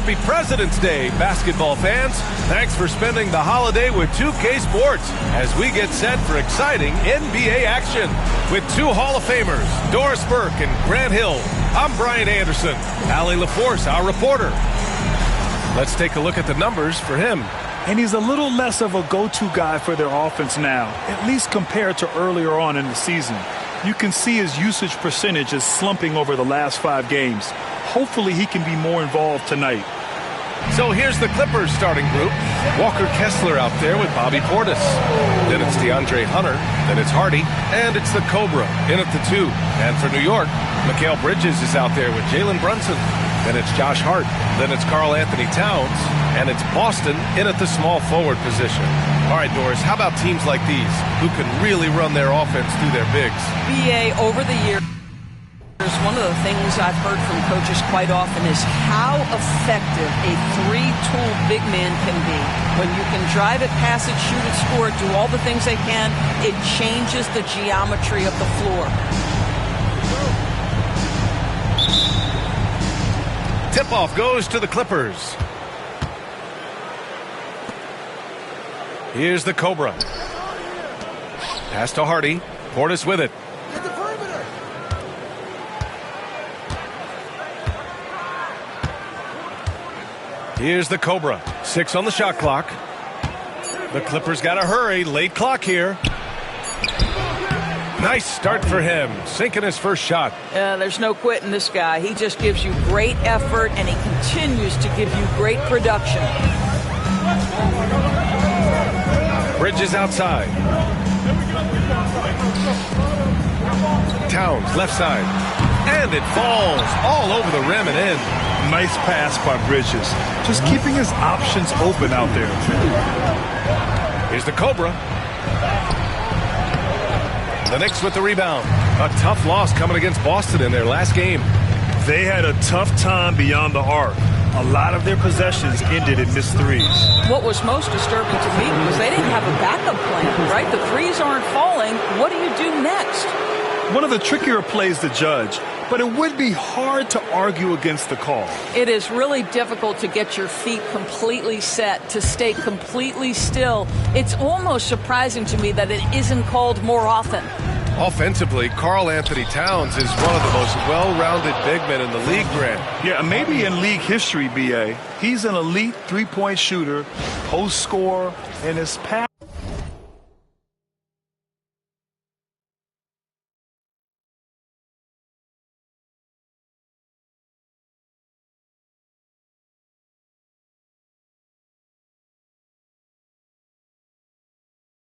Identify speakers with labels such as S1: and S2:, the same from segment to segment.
S1: Happy President's Day, basketball fans. Thanks for spending the holiday with 2K Sports as we get set for exciting NBA action. With two Hall of Famers, Doris Burke and Grant Hill, I'm Brian Anderson. Allie LaForce, our reporter. Let's take a look at the numbers for him.
S2: And he's a little less of a go-to guy for their offense now, at least compared to earlier on in the season. You can see his usage percentage is slumping over the last 5 games. Hopefully he can be more involved tonight.
S1: So here's the Clippers starting group. Walker Kessler out there with Bobby Portis. Then it's DeAndre Hunter. Then it's Hardy. And it's the Cobra in at the 2. And for New York, Mikal Bridges is out there with Jalen Brunson. Then it's Josh Hart. Then it's Karl Anthony Towns. And it's Boston in at the small forward position. All right, Doris, how about teams like these who can really run their offense through their bigs?
S3: BA, over the years, one of the things I've heard from coaches quite often is how effective a 3-tool big man can be. When you can drive it, pass it, shoot it, score it, do all the things they can, it changes the geometry of the floor.
S1: Tip-off goes to the Clippers. Here's the Cobra. Pass to Hardy. Portis with it. Here's the Cobra. 6 on the shot clock. The Clippers got to hurry. Late clock here. Nice start for him. Sinking his first shot.
S3: There's no quitting this guy. He just gives you great effort, and he continues to give you great production.
S1: Bridges outside. Towns left side. And it falls all over the rim and in.
S2: Nice pass by Bridges. Just keeping his options open out there.
S1: Here's the Cobra. The Knicks with the rebound. A tough loss coming against Boston in their last game.
S2: They had a tough time beyond the arc. A lot of their possessions ended in missed threes.
S3: What was most disturbing to me was they didn't have a backup plan, right? The threes aren't falling. What do you do next?
S2: One of the trickier plays to judge, but it would be hard to argue against the call.
S3: It is really difficult to get your feet completely set, to stay completely still. It's almost surprising to me that it isn't called more often.
S1: Offensively, Karl Anthony Towns is one of the most well-rounded big men in the league, Grant.
S2: Yeah, maybe in league history, BA. He's an elite three-point shooter, post scorer, and his pass.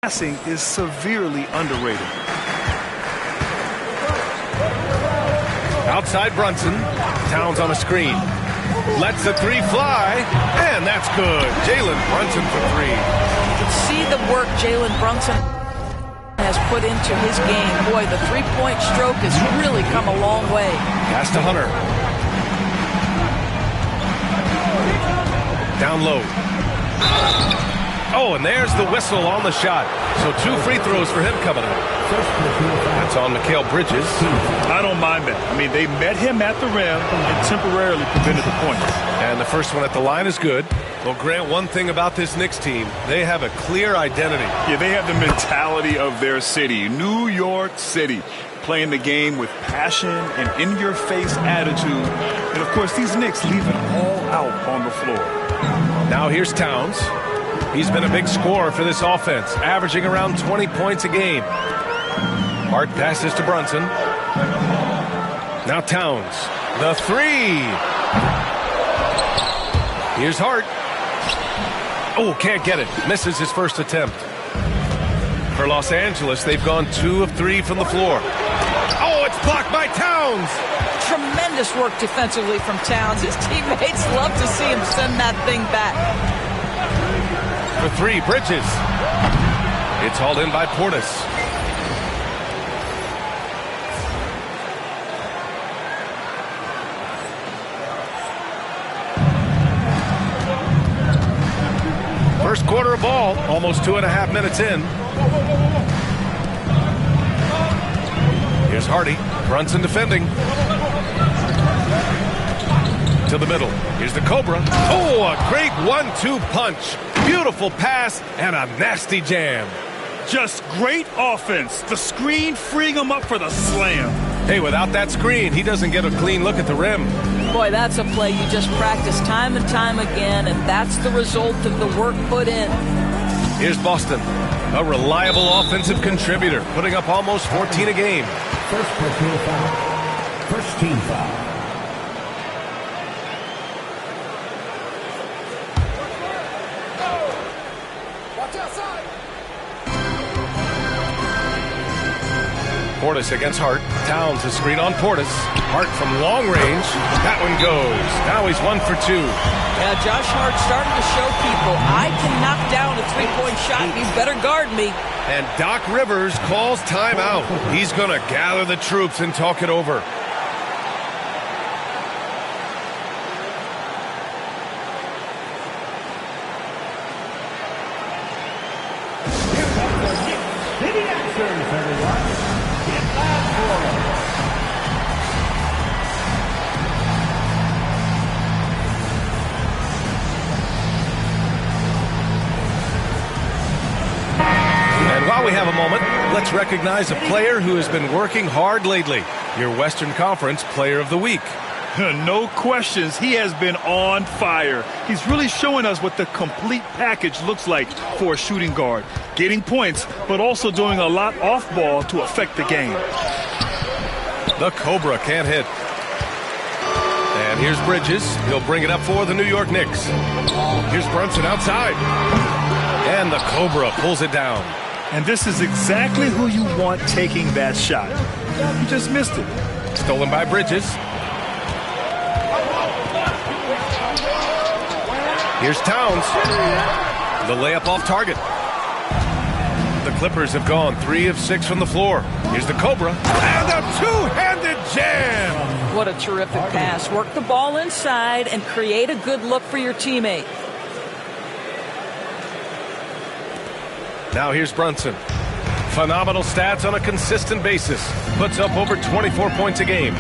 S2: Passing is severely underrated.
S1: Outside Brunson. Towns on a screen. Lets the 3 fly. And that's good. Jalen Brunson for 3.
S3: You can see the work Jalen Brunson has put into his game. Boy, the 3-point stroke has really come a long way.
S1: Pass to Hunter. Down low. Oh, and there's the whistle on the shot. So 2 free throws for him coming up. That's on Mikal Bridges.
S2: I don't mind that. I mean, they met him at the rim and temporarily prevented the point.
S1: And the first one at the line is good. Well, Grant, one thing about this Knicks team, they have a clear identity.
S2: Yeah, they have the mentality of their city, New York City, playing the game with passion and in-your-face attitude. And, of course, these Knicks leave it all out on the floor.
S1: Now here's Towns. He's been a big scorer for this offense, averaging around 20 points a game. Hart passes to Brunson. Now Towns. The 3. Here's Hart. Oh, can't get it. Misses his first attempt. For Los Angeles, they've gone 2 of 3 from the floor. Oh, it's blocked by Towns.
S3: Tremendous work defensively from Towns. His teammates love to see him send that thing back.
S1: For 3, Bridges. It's hauled in by Portis. First quarter of ball, almost 2.5 minutes in. Here's Hardy. Brunson defending. To the middle. Here's the Cobra. Oh, a great 1-2 punch. Beautiful pass and a nasty jam.
S2: Just great offense. The screen freeing him up for the slam.
S1: Hey, without that screen, he doesn't get a clean look at the rim.
S3: Boy, that's a play you just practice time and time again, and that's the result of the work put in.
S1: Here's Boston, a reliable offensive contributor, putting up almost 14 a game.
S4: First personal foul. First team foul.
S1: Portis against Hart. Towns a screen on Portis. Hart from long range. That one goes. Now he's 1 for 2.
S3: Yeah, Josh Hart starting to show people, I can knock down a three-point shot. You better guard me.
S1: And Doc Rivers calls timeout. He's going to gather the troops and talk it over. While we have a moment, let's recognize a player who has been working hard lately. Your Western Conference Player of the Week.
S2: No questions, he has been on fire. He's really showing us what the complete package looks like for a shooting guard. Getting points, but also doing a lot off ball to affect the game.
S1: The Cobra can't hit. And here's Bridges. He'll bring it up for the New York Knicks. Here's Brunson outside. And the Cobra pulls it down.
S2: And this is exactly who you want taking that shot. You just missed it.
S1: Stolen by Bridges. Here's Towns. The layup off target. The Clippers have gone 3 of 6 from the floor. Here's the Cobra. And a two-handed jam.
S3: What a terrific pass. Work the ball inside and create a good look for your teammate.
S1: Now here's Brunson. Phenomenal stats on a consistent basis. Puts up over 24 points a game.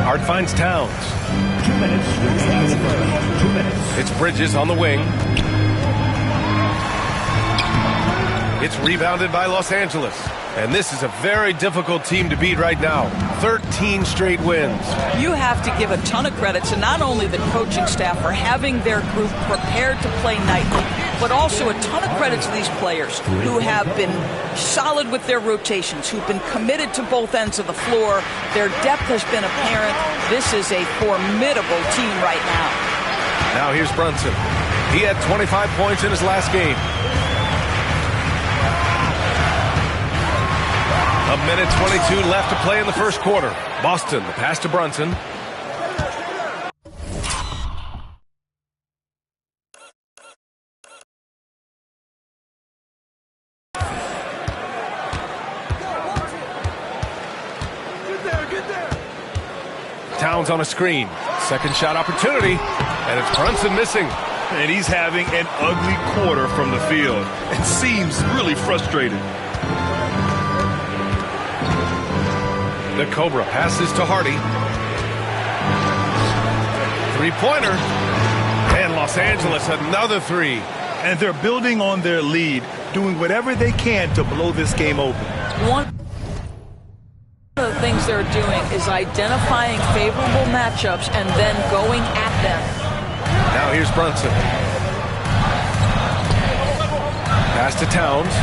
S1: Hart finds Towns.
S4: 2 minutes remaining in the first. 2 minutes.
S1: It's Bridges on the wing. It's rebounded by Los Angeles. And this is a very difficult team to beat right now. 13 straight wins.
S3: You have to give a ton of credit to not only the coaching staff for having their group prepared to play nightly, but also a ton of credit to these players who have been solid with their rotations, who've been committed to both ends of the floor. Their depth has been apparent. This is a formidable team right now.
S1: Now here's Brunson. He had 25 points in his last game. A minute 22 left to play in the first quarter. Boston, the pass to Brunson. Towns on a screen. Second shot opportunity. And it's Brunson missing.
S2: And he's having an ugly quarter from the field. It seems really frustrated.
S1: The Cobra passes to Hardy. Three-pointer. And Los Angeles, another three.
S2: And they're building on their lead, doing whatever they can to blow this game open.
S3: One of the things they're doing is identifying favorable matchups and then going at them.
S1: Now here's Brunson. Pass to Towns.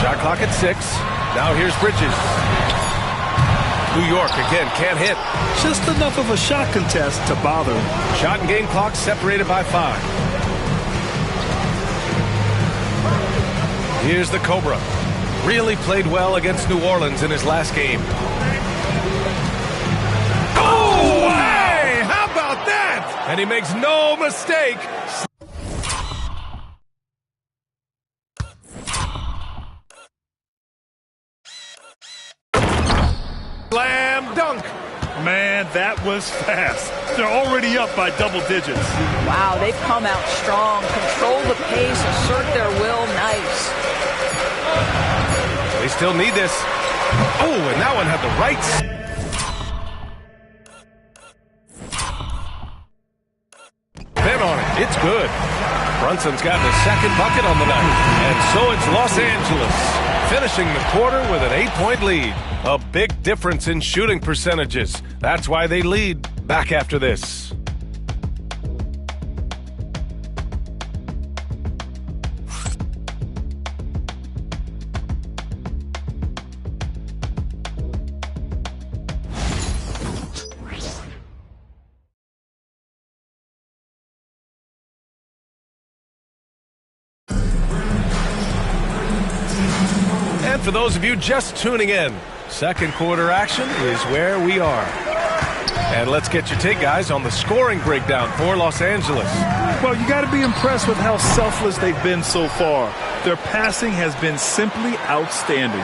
S1: Shot clock at 6. Now here's Bridges. New York again can't hit.
S2: Just enough of a shot contest to bother him.
S1: Shot and game clock separated by 5. Here's the Cobra. Really played well against New Orleans in his last game. Oh, hey! How about that? And he makes no mistake. Slam dunk.
S2: Man, that was fast. They're already up by double digits.
S3: Wow, they've come out strong. Control the pace, assert their will. Nice.
S1: They still need this. Oh, and that one had the right. Spin on it. It's good. Brunson's got the second bucket on the night. And so it's Los Angeles, finishing the quarter with an 8-point lead. A big difference in shooting percentages. That's why they lead. Back after this. And for those of you just tuning in, second quarter action is where we are. And let's get your take, guys, on the scoring breakdown for Los Angeles.
S2: Well, you got to be impressed with how selfless they've been so far. Their passing has been simply outstanding.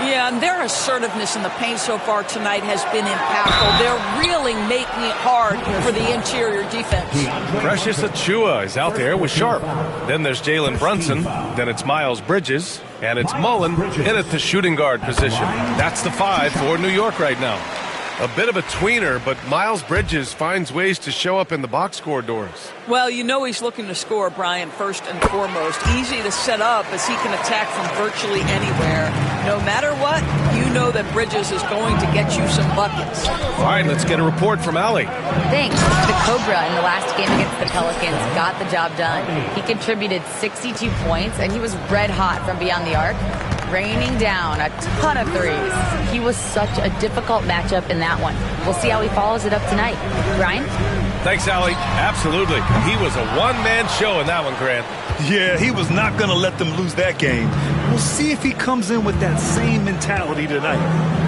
S3: Yeah, and their assertiveness in the paint so far tonight has been impactful. They're really making it hard for the interior defense.
S1: Precious Achiuwa is out there with Sharp. Then there's Jalen Brunson. Then it's Miles Bridges. And it's Mullen in at the shooting guard position. That's the 5 for New York right now. A bit of a tweener, but Miles Bridges finds ways to show up in the box score doors.
S3: Well, you know he's looking to score, Brian, first and foremost. Easy to set up as he can attack from virtually anywhere. No matter what, you know that Bridges is going to get you some buckets.
S1: All right, let's get a report from Allie.
S5: Thanks. The Cobra in the last game against the Pelicans got the job done. He contributed 62 points, and he was red hot from beyond the arc, raining down a ton of threes. He was such a difficult matchup in that one. We'll see how he follows it up tonight. Brian?
S1: Thanks, Allie. Absolutely. He was a one-man show in that one, Grant.
S2: Yeah, he was not going to let them lose that game. We'll see if he comes in with that same mentality tonight.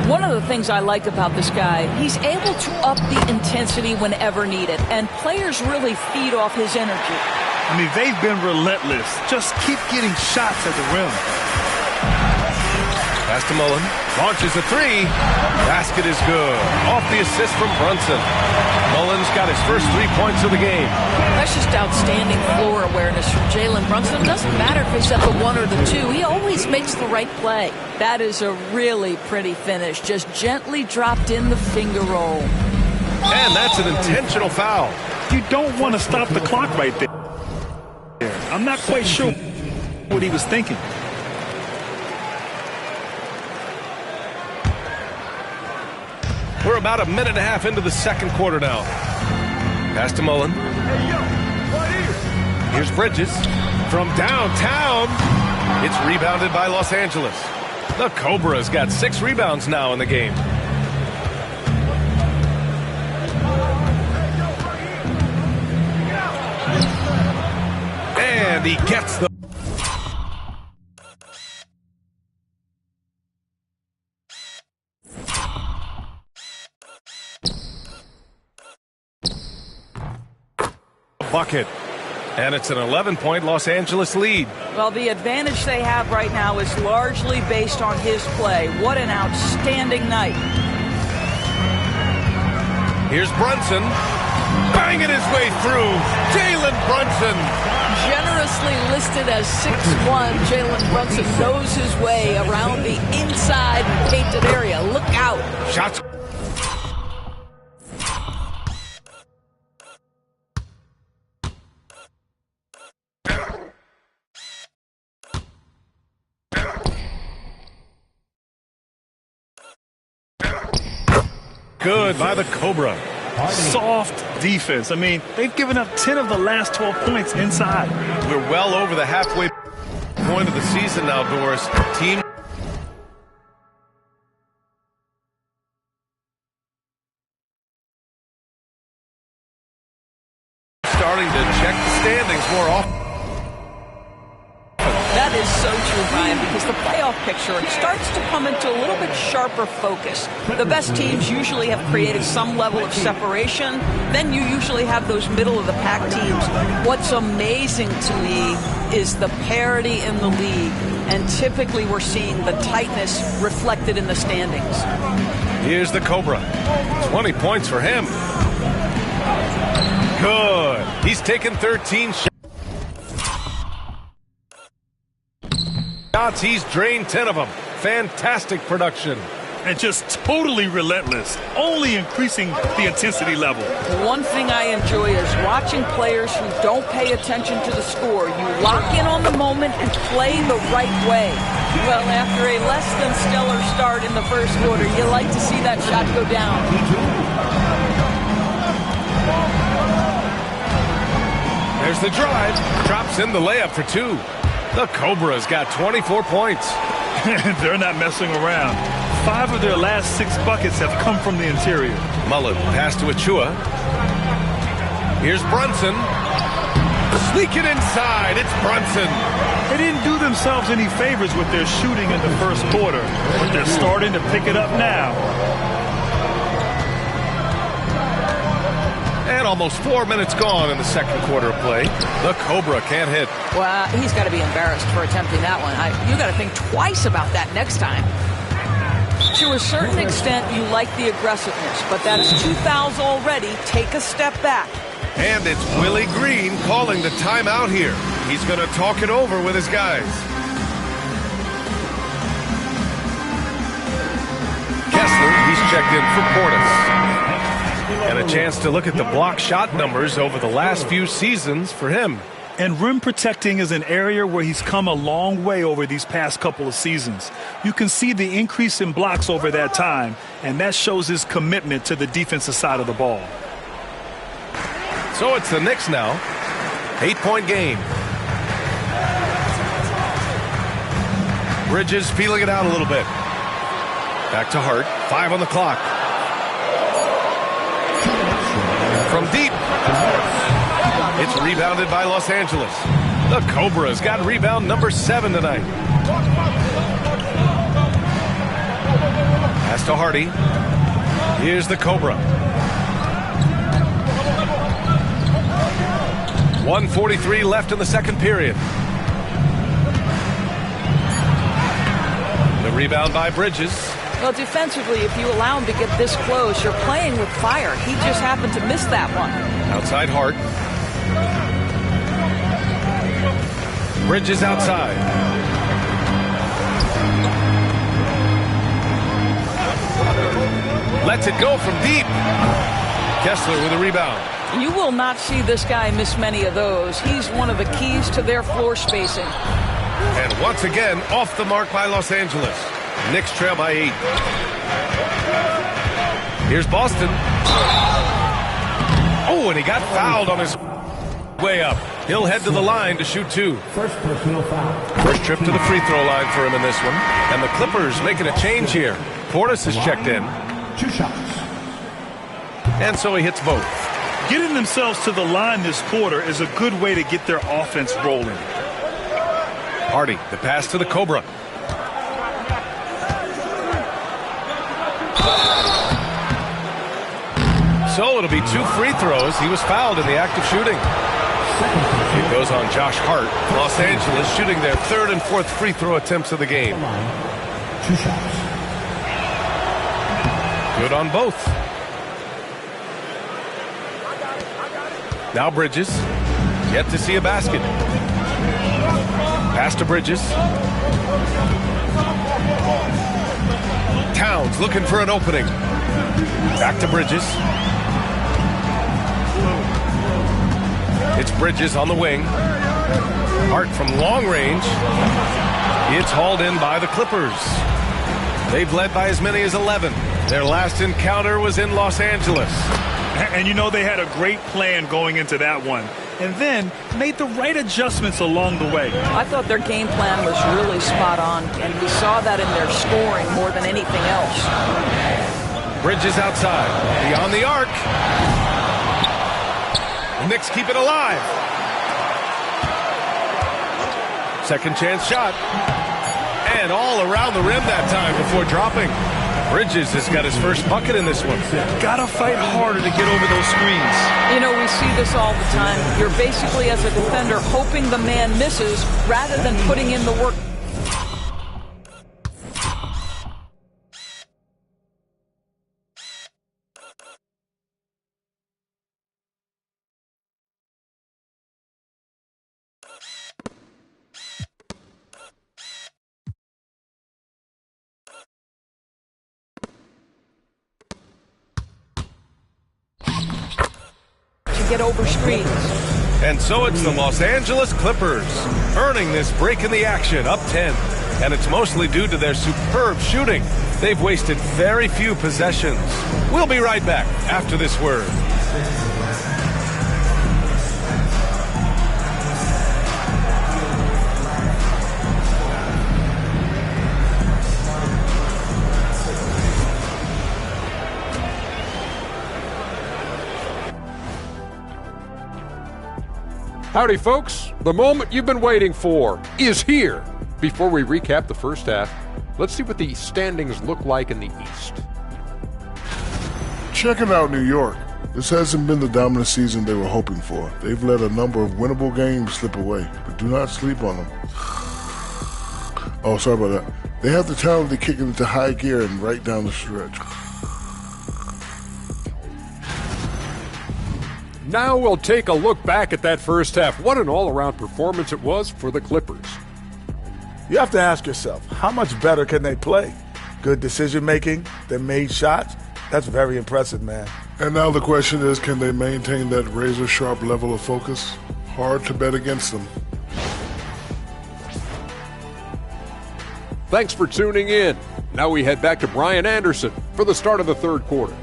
S3: One of the things I like about this guy, he's able to up the intensity whenever needed, and players really feed off his energy.
S2: I mean, they've been relentless. Just keep getting shots at the rim.
S1: Pass to Mullen. Launches a 3. Basket is good. Off the assist from Brunson. Mullen's got his first 3 points of the game.
S3: That's just outstanding floor awareness from Jalen Brunson. It doesn't matter if he's at the 1 or the 2. He always makes the right play. That is a really pretty finish. Just gently dropped in the finger roll.
S1: And that's an intentional foul.
S2: You don't want to stop the clock right there. I'm not quite sure what he was thinking.
S1: We're about a minute and a half into the second quarter now. Pass to Mullen. Here's Bridges from downtown. It's rebounded by Los Angeles. The Cobra's got 6 rebounds now in the game. And he gets the... bucket. And it's an 11-point Los Angeles lead.
S3: Well, the advantage they have right now is largely based on his play. What an outstanding night.
S1: Here's Brunson. Banging his way through. Jalen Brunson.
S3: Generously listed as 6'1", Jalen Brunson knows his way around the inside painted area. Look out.
S1: Shots. Good by the Cobra.
S2: Soft defense. I mean, they've given up 10 of the last 12 points inside.
S1: We're well over the halfway point of the season now, Doris. Team starting to check the standings more often.
S3: That is so true, Brian, because the playoff picture starts to come into a little bit sharper focus. The best teams usually have created some level of separation. Then you usually have those middle-of-the-pack teams. What's amazing to me is the parity in the league, and typically we're seeing the tightness reflected in the standings.
S1: Here's the Cobra. 20 points for him. Good. He's taken 13 shots. He's drained 10 of them. Fantastic production.
S2: And just totally relentless, only increasing the intensity level.
S3: One thing I enjoy is watching players who don't pay attention to the score. You lock in on the moment and play the right way. Well, after a less than stellar start in the first quarter, you like to see that shot go down.
S1: There's the drive. Drops in the layup for 2. The Cobras got 24 points.
S2: They're not messing around. 5 of their last 6 buckets have come from the interior.
S1: Mullen pass to Achua. Here's Brunson. Sneak it inside. It's Brunson.
S2: They didn't do themselves any favors with their shooting in the first quarter, but they're starting to pick it up now.
S1: And almost 4 minutes gone in the second quarter of play. The Cobra can't hit.
S3: Well, he's got to be embarrassed for attempting that one. You got to think twice about that next time. To a certain extent, you like the aggressiveness, but that's 2 fouls already. Take a step back.
S1: And it's Willie Green calling the timeout here. He's going to talk it over with his guys. Kessler, he's checked in for Portis. And a chance to look at the block shot numbers over the last few seasons for him.
S2: And rim protecting is an area where he's come a long way over these past couple of seasons. You can see the increase in blocks over that time, and that shows his commitment to the defensive side of the ball.
S1: So it's the Knicks now. 8-point game. Bridges feeling it out a little bit. Back to Hart. 5 on the clock. From deep. It's rebounded by Los Angeles. The Cobras got rebound number 7 tonight. Pass to Hardy. Here's the Cobra. 1:43 left in the second period. The rebound by Bridges.
S3: Well, defensively, if you allow him to get this close, you're playing with fire. He just happened to miss that one.
S1: Outside Hart. Bridges outside. Lets it go from deep. Kessler with a rebound.
S3: You will not see this guy miss many of those. He's one of the keys to their floor spacing.
S1: And once again, off the mark by Los Angeles. Knicks trail by 8. Here's Boston. Oh, and he got fouled on his way up. He'll head to the line to shoot 2.
S4: First personal foul.
S1: First trip to the free throw line for him in this one. And the Clippers making a change here. Portis is checked in.
S4: 2 shots.
S1: And so he hits both.
S2: Getting themselves to the line this quarter is a good way to get their offense rolling.
S1: Hardy, the pass to the Cobra. So it'll be 2 free throws. He was fouled in the act of shooting. It goes on Josh Hart. Los Angeles shooting their 3rd and 4th free throw attempts of the game.
S4: 2 shots.
S1: Good on both. Now Bridges. Yet to see a basket. Pass to Bridges. Towns looking for an opening. Back to Bridges. It's Bridges on the wing. Hart from long range. It's hauled in by the Clippers. They've led by as many as 11. Their last encounter was in Los Angeles.
S2: And you know they had a great plan going into that one. And then made the right adjustments along the way.
S3: I thought their game plan was really spot on, and we saw that in their scoring more than anything else.
S1: Bridges outside. Beyond the arc. The Knicks keep it alive. Second chance shot. And all around the rim that time before dropping. Bridges has got his first bucket in this one.
S2: Gotta fight harder to get over those screens.
S3: You know, we see this all the time. You're basically, as a defender, hoping the man misses rather than putting in the work. get over screens.
S1: And so it's the Los Angeles Clippers earning this break in the action, up 10. And it's mostly due to their superb shooting. They've wasted very few possessions. We'll be right back after this word.
S6: Howdy, folks. The moment you've been waiting for is here. Before we recap the first half, let's see what the standings look like in the East.
S7: Checking out New York. This hasn't been the dominant season they were hoping for. They've let a number of winnable games slip away, but do not sleep on them. Oh, sorry about that. They have the talent to kick it into high gear and right down the stretch.
S6: Now we'll take a look back at that first half. What an all-around performance it was for the Clippers.
S8: You have to ask yourself, how much better can they play? Good decision-making, they made shots. That's very impressive, man.
S7: And now the question is, can they maintain that razor-sharp level of focus? Hard to bet against them.
S6: Thanks for tuning in. Now we head back to Brian Anderson for the start of the third quarter.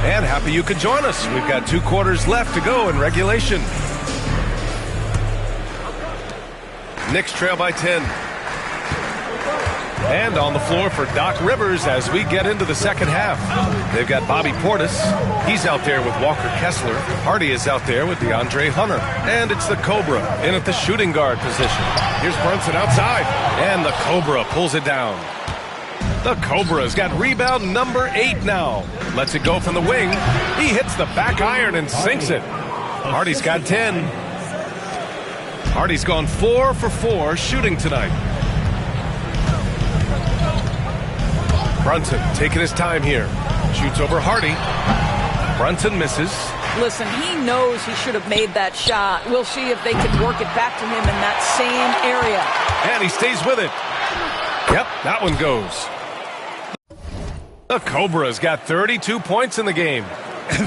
S1: And happy you could join us. We've got 2 quarters left to go in regulation. Knicks trail by 10. And on the floor for Doc Rivers as we get into the second half. They've got Bobby Portis. He's out there with Walker Kessler. Hardy is out there with DeAndre Hunter. And it's the Cobra in at the shooting guard position. Here's Brunson outside. And the Cobra pulls it down. The Cobra's got rebound number 8 now. Lets it go from the wing. He hits the back iron and sinks it. Hardy's got 10. Hardy's gone 4 for 4 shooting tonight. Brunson taking his time here. Shoots over Hardy. Brunson misses.
S3: Listen, he knows he should have made that shot. We'll see if they can work it back to him in that same area.
S1: And he stays with it. Yep, that one goes. The Cobra's got 32 points in the game.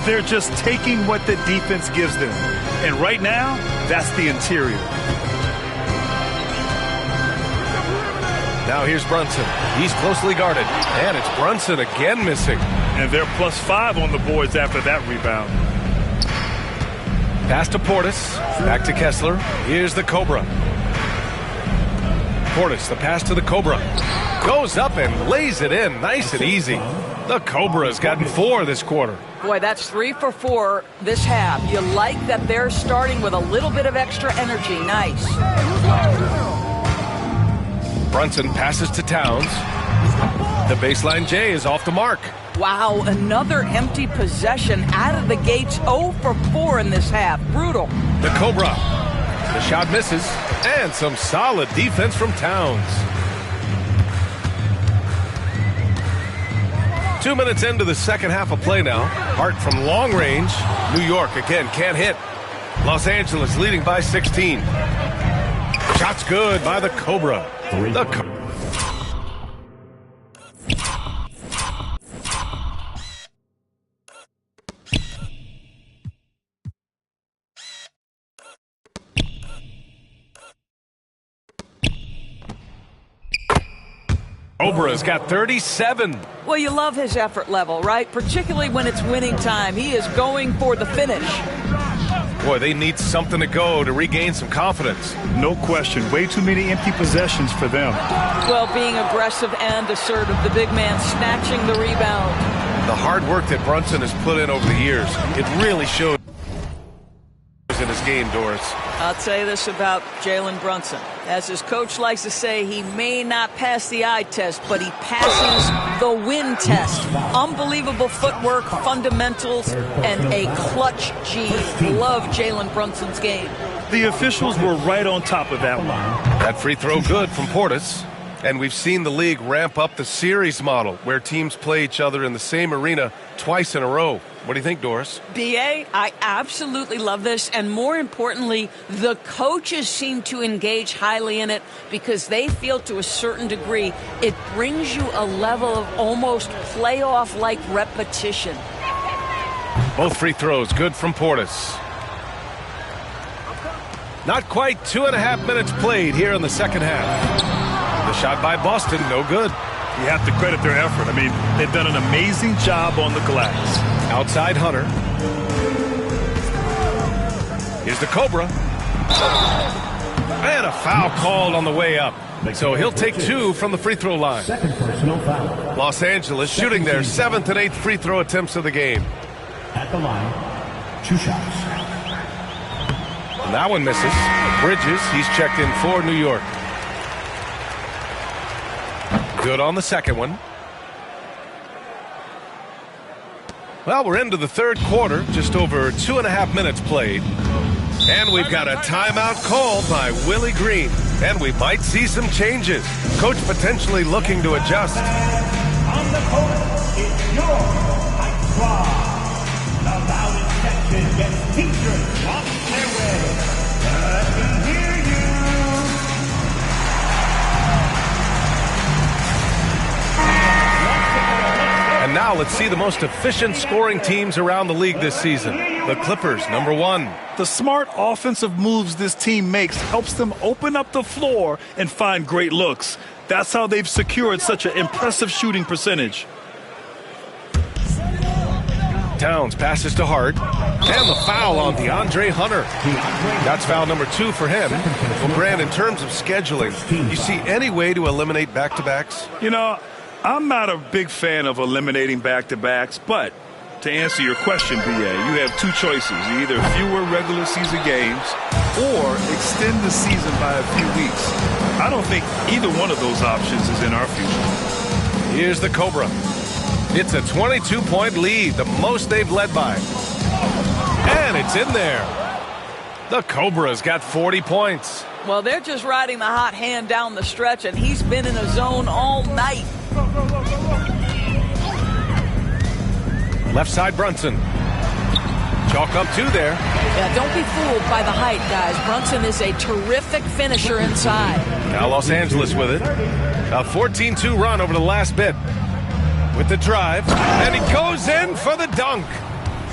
S2: They're just taking what the defense gives them. And right now, that's the interior.
S1: Now here's Brunson. He's closely guarded. And it's Brunson again missing.
S2: And they're +5 on the boards after that rebound.
S1: Pass to Portis. Back to Kessler. Here's the Cobra. Portis, the pass to the Cobra. Goes up and lays it in. Nice and easy. The Cobra's gotten 4 this quarter.
S3: Boy, that's 3 for 4 this half. You like that they're starting with a little bit of extra energy. Nice.
S1: Brunson passes to Towns. The baseline J is off the mark.
S3: Wow, another empty possession out of the gates. 0 for 4 in this half. Brutal.
S1: The Cobra. The shot misses. And some solid defense from Towns. 2 minutes into the second half of play now. Hart from long range. New York again can't hit. Los Angeles leading by 16. Shot's good by the Cobra. The Cobra's got 37.
S3: Well, you love his effort level, right? Particularly when it's winning time. He is going for the finish.
S1: Boy, they need something to go to regain some confidence.
S2: No question. Way too many empty possessions for them.
S3: Well, being aggressive and assertive. The big man snatching the rebound.
S1: The hard work that Brunson has put in over the years, it really shows in his game, Doris.
S3: I'll say this about Jalen Brunson. As his coach likes to say, he may not pass the eye test, but he passes the win test. Unbelievable footwork, fundamentals, and a clutch G. Love Jalen Brunson's game.
S2: The officials were right on top of that one.
S1: That free throw good from Portis. And we've seen the league ramp up the series model where teams play each other in the same arena twice in a row. What do you think, Doris?
S3: BA, I absolutely love this. And more importantly, the coaches seem to engage highly in it because they feel to a certain degree it brings you a level of almost playoff-like repetition.
S1: Both free throws good from Portis. Not quite 2.5 minutes played here in the second half. The shot by Boston, no good.
S2: You have to credit their effort. I mean, they've done an amazing job on the glass.
S1: Outside Hunter. Here's the Cobra. And a foul called on the way up. So he'll take 2 from the free throw line.
S4: Second personal foul.
S1: Los Angeles shooting their 7th and 8th free throw attempts of the game.
S4: At the line, 2 shots.
S1: And that one misses. Bridges, he's checked in for New York. Good on the second one. Well, we're into the third quarter, just over 2.5 minutes played. And we've got a timeout called by Willie Green. And we might see some changes. Coach potentially looking to adjust.
S4: On the court, it's your High Squad. The loudest section gets teachers on their way. Let me hear you.
S1: And now let's see the most efficient scoring teams around the league this season. The Clippers, number 1.
S2: The smart offensive moves this team makes helps them open up the floor and find great looks. That's how they've secured such an impressive shooting percentage.
S1: Towns passes to Hart. And the foul on DeAndre Hunter. That's foul number 2 for him. Well, Brand, in terms of scheduling, you see any way to eliminate back-to-backs?
S2: You know, I'm not a big fan of eliminating back-to-backs, but to answer your question, BA, you have 2 choices. Either fewer regular season games or extend the season by a few weeks. I don't think either one of those options is in our future.
S1: Here's the Cobra. It's a 22-point lead, the most they've led by. And it's in there. The Cobra's got 40 points.
S3: Well, they're just riding the hot hand down the stretch, and he's been in a zone all night.
S1: Left side Brunson. Chalk up 2 there.
S3: Yeah, don't be fooled by the height, guys. Brunson is a terrific finisher inside.
S1: Now Los Angeles with it. A 14-2 run over the last bit. With the drive, and he goes in for the dunk.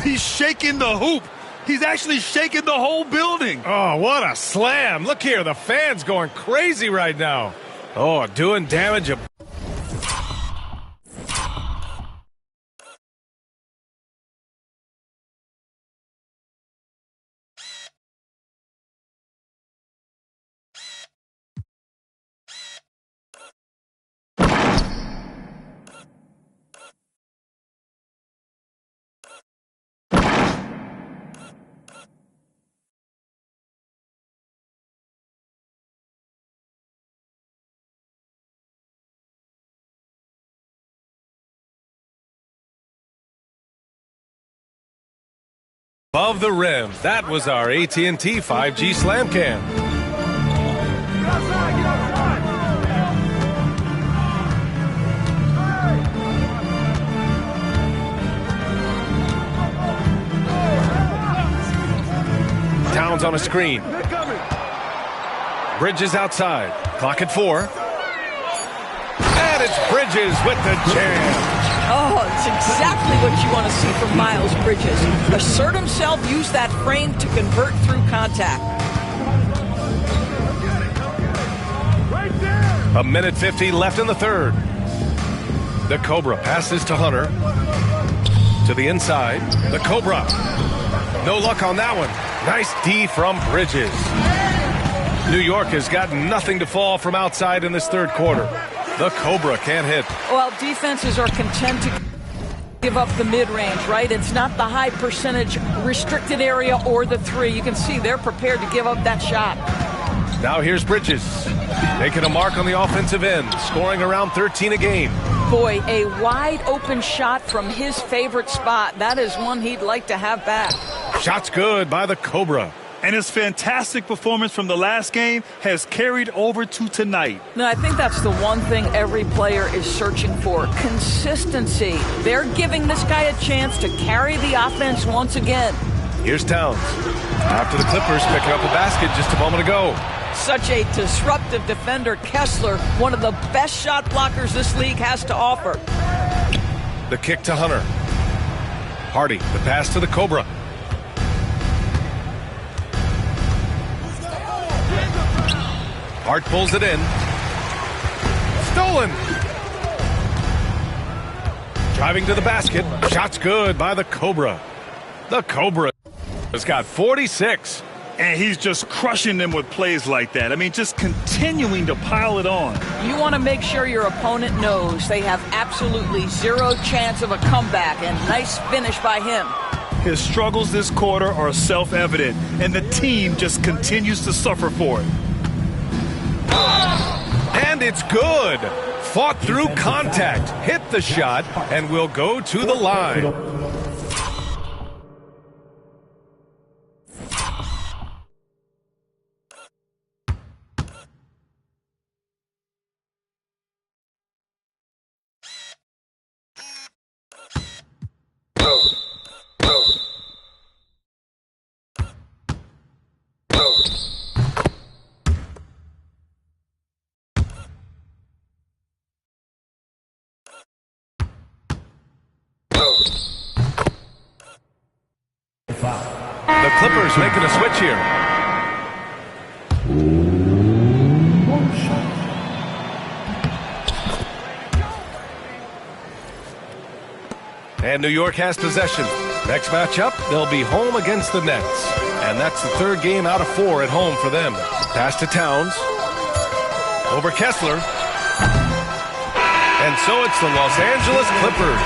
S2: He's shaking the hoop. He's actually shaking the whole building.
S1: Oh, what a slam. Look here, the fans going crazy right now. Oh, doing damage. Above the rim. That was our AT&T 5G Slam Cam. Towns on a screen. Bridges outside. Clock at 4. And it's Bridges with the jam.
S3: Oh, it's exactly what you want to see from Miles Bridges. Assert himself, use that frame to convert through contact.
S1: A minute 50 left in the third. The Cobra passes to Hunter. To the inside. The Cobra. No luck on that one. Nice D from Bridges. New York has got nothing to fall from outside in this third quarter. The Cobra can't hit.
S3: Well, defenses are content to give up the mid-range, right? It's not the high percentage restricted area or the 3. You can see they're prepared to give up that shot.
S1: Now here's Bridges. Making a mark on the offensive end. Scoring around 13 a game.
S3: Boy, a wide open shot from his favorite spot. That is one he'd like to have back.
S1: Shot's good by the Cobra.
S2: And his fantastic performance from the last game has carried over to tonight.
S3: No, I think that's the one thing every player is searching for. Consistency. They're giving this guy a chance to carry the offense once again.
S1: Here's Towns. After the Clippers picking up the basket just a moment ago.
S3: Such a disruptive defender, Kessler, one of the best shot blockers this league has to offer.
S1: The kick to Hunter. Hardy, the pass to the Cobra. Hart pulls it in. Stolen. Driving to the basket. Shot's good by the Cobra. The Cobra has got 46.
S2: And he's just crushing them with plays like that. I mean, just continuing to pile it on.
S3: You want to make sure your opponent knows they have absolutely zero chance of a comeback, and nice finish by him.
S2: His struggles this quarter are self-evident, and the team just continues to suffer for it.
S1: And it's good. Fought through contact, hit the shot, and will go to the line. The Clippers making a switch here. And New York has possession. Next matchup, they'll be home against the Nets. And that's the third game out of 4 at home for them. Pass to Towns. Over Kessler. And so it's the Los Angeles Clippers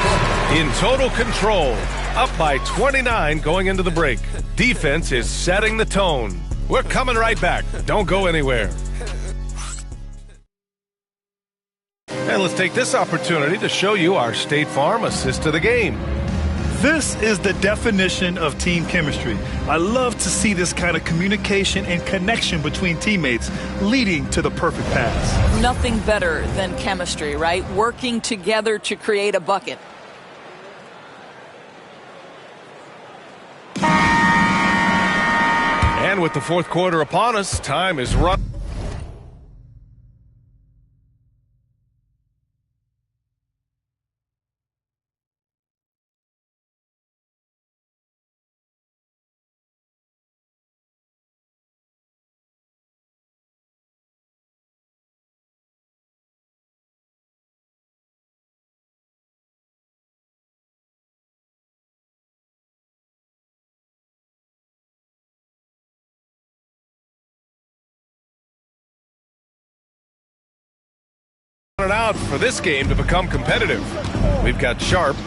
S1: in total control. Up by 29 going into the break. Defense is setting the tone. We're coming right back. Don't go anywhere. And let's take this opportunity to show you our State Farm assist to the game.
S2: This is the definition of team chemistry. I love to see this kind of communication and connection between teammates leading to the perfect pass.
S3: Nothing better than chemistry, right? Working together to create a bucket.
S1: And with the fourth quarter upon us, time is run. Out for this game to become competitive. We've got Sharp. More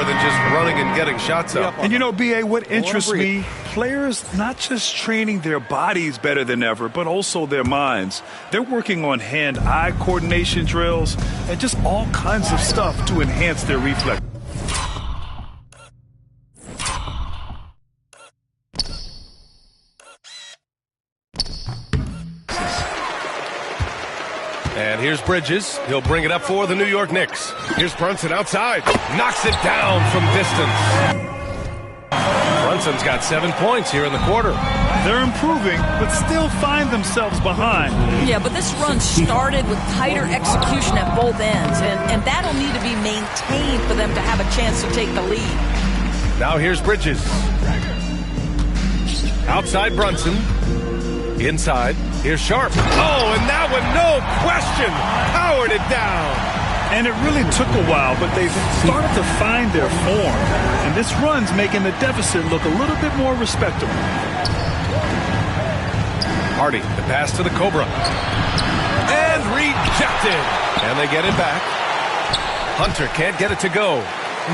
S1: than just running and getting shots up.
S2: And you know, B.A., what interests me, players not just training their bodies better than ever, but also their minds. They're working on hand-eye coordination drills and just all kinds of stuff to enhance their reflex.
S1: And here's Bridges. He'll bring it up for the New York Knicks. Here's Brunson outside. Knocks it down from distance. Brunson's got 7 points here in the quarter.
S2: They're improving, but still find themselves behind.
S3: Yeah, but this run started with tighter execution at both ends, and that'll need to be maintained for them to have a chance to take the lead.
S1: Now here's Bridges. Outside Brunson. Inside. Here's Sharp. Oh, and that one, no question, powered it down.
S2: And it really took a while, but they've started to find their form. And this run's making the deficit look a little bit more respectable.
S1: Hardy, the pass to the Cobra. And rejected. And they get it back. Hunter can't get it to go.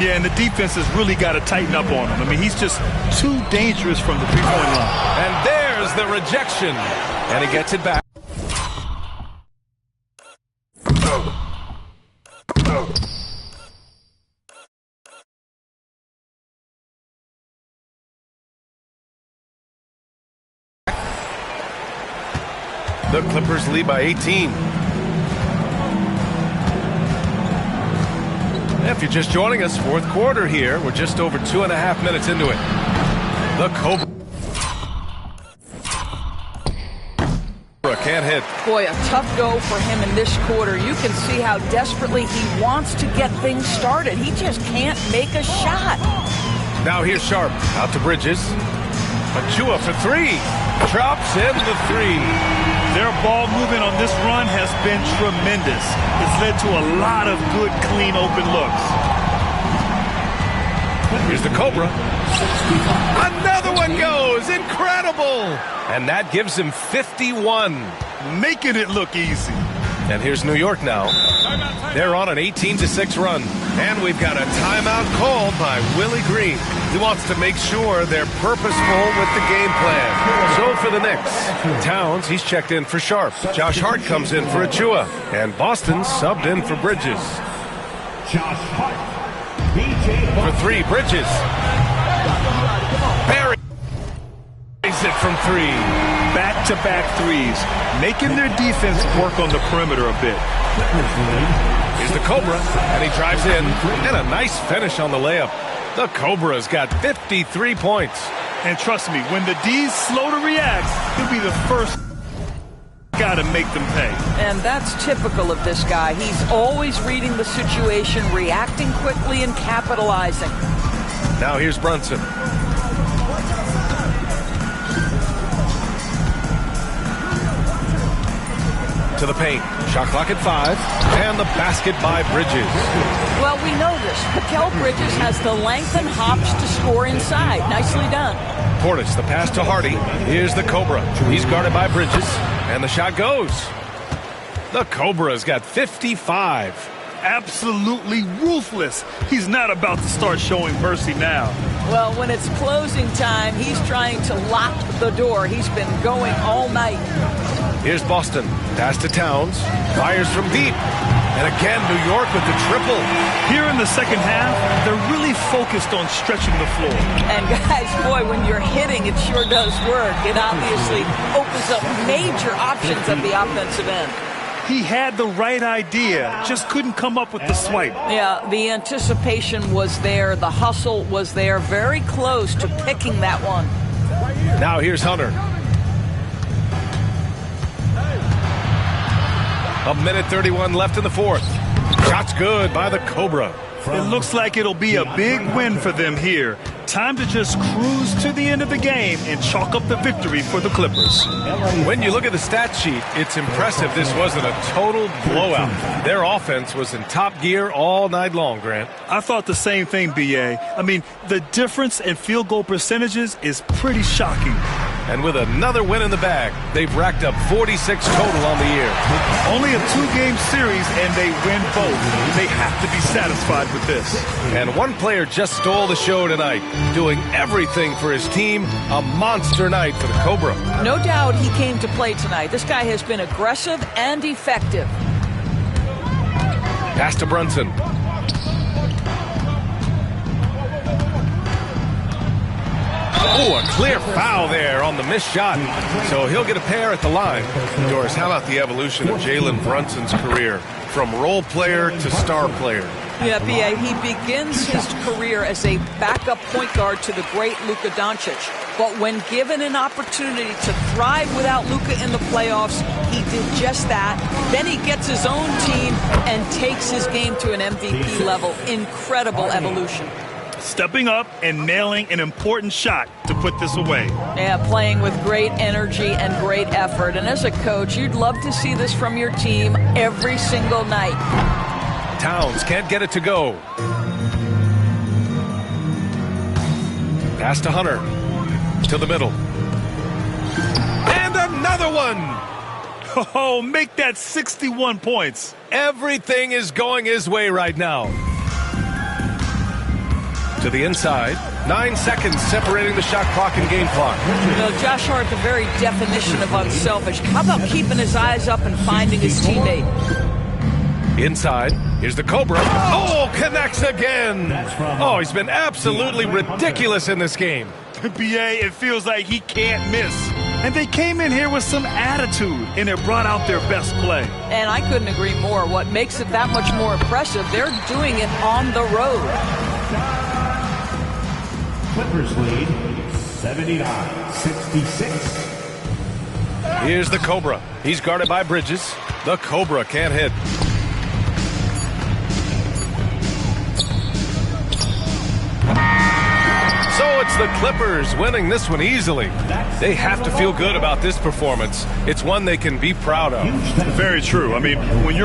S2: Yeah, and the defense has really got to tighten up on him. I mean, he's just too dangerous from the three-point line.
S1: And there's the rejection. And he gets it back. The Clippers lead by 18. If you're just joining us, fourth quarter here. We're just over 2.5 minutes into it. The Cobra can't hit.
S3: Boy, a tough go for him in this quarter. You can see how desperately he wants to get things started. He just can't make a shot.
S1: Now here's Sharp. Out to Bridges. Achua for three. Drops in the three.
S2: Their ball movement on this run has been tremendous. It's led to a lot of good, clean, open looks.
S1: Here's the Cobra. Another one goes. Incredible. And that gives him 51.
S2: Making it look easy.
S1: And here's New York now. They're on an 18-6 run. And we've got a timeout called by Willie Green. He wants to make sure they're purposeful with the game plan. So for the Knicks, Towns, he's checked in for Sharp. Josh Hart comes in for Achua. And Boston subbed in for Bridges.
S4: Josh Hart.
S1: For three, Bridges. Buries it from three.
S2: Back-to-back threes, making their defense work on the perimeter a bit.
S1: Here's the Cobra, and he drives in, and a nice finish on the layup. The Cobra's got 53 points.
S2: And trust me, when the D's slow to react, he'll be the first guy to make them pay.
S3: And that's typical of this guy. He's always reading the situation, reacting quickly, and capitalizing.
S1: Now here's Brunson. To the paint. Shot clock at 5. And the basket by Bridges.
S3: Well, we know this. Mikal Bridges has the length and hops to score inside. Nicely done.
S1: Portis, the pass to Hardy. Here's the Cobra. He's guarded by Bridges. And the shot goes. The Cobra's got 55.
S2: Absolutely ruthless. He's not about to start showing mercy now.
S3: Well, when it's closing time, he's trying to lock the door. He's been going all night.
S1: Here's Boston. Pass to Towns. Fires from deep. And again, New York with the triple.
S2: Here in the second half, they're really focused on stretching the floor.
S3: And guys, boy, when you're hitting, it sure does work. It obviously opens up major options at the offensive end.
S2: He had the right idea, just couldn't come up with the swipe.
S3: Yeah, the anticipation was there. The hustle was there. Very close to picking that one.
S1: Now here's Hunter. A minute 31 left in the fourth. Shot's good by the Cobra.
S2: It looks like it'll be a big win for them here. Time to just cruise to the end of the game and chalk up the victory for the Clippers.
S1: When you look at the stat sheet, it's impressive this wasn't a total blowout. Their offense was in top gear all night long, Grant.
S2: I thought the same thing, B.A. I mean, the difference in field goal percentages is pretty shocking.
S1: And with another win in the bag, they've racked up 46 total on the year.
S2: Only a 2-game series, and they win both. They have to be satisfied with this.
S1: And one player just stole the show tonight, doing everything for his team. A monster night for the Cobra.
S3: No doubt he came to play tonight. This guy has been aggressive and effective.
S1: Pass to Brunson. Oh, a clear foul there on the missed shot. So he'll get a pair at the line. Doris, how about the evolution of Jalen Brunson's career? From role player to star player.
S3: Yeah, B.A., he begins his career as a backup point guard to the great Luka Doncic. But when given an opportunity to thrive without Luka in the playoffs, he did just that. Then he gets his own team and takes his game to an MVP level. Incredible evolution.
S2: Stepping up and nailing an important shot to put this away.
S3: Yeah, playing with great energy and great effort. And as a coach, you'd love to see this from your team every single night.
S1: Towns can't get it to go. Pass to Hunter. To the middle. And another one!
S2: Oh, make that 61 points.
S1: Everything is going his way right now. To the inside. 9 seconds separating the shot clock and game clock.
S3: You know, Josh Hart, the very definition of unselfish. How about keeping his eyes up and finding his teammate?
S1: Inside. Here's the Cobra. Oh, connects again. Oh, he's been absolutely ridiculous in this game.
S2: B.A., it feels like he can't miss. And they came in here with some attitude, and it brought out their best play.
S3: And I couldn't agree more. What makes it that much more impressive, they're doing it on the road.
S4: Clippers lead 79-66.
S1: Here's the Cobra. He's guarded by Bridges. The Cobra can't hit. So it's the Clippers winning this one easily. They have to feel good about this performance. It's one they can be proud of.
S2: Very true. I mean, when you're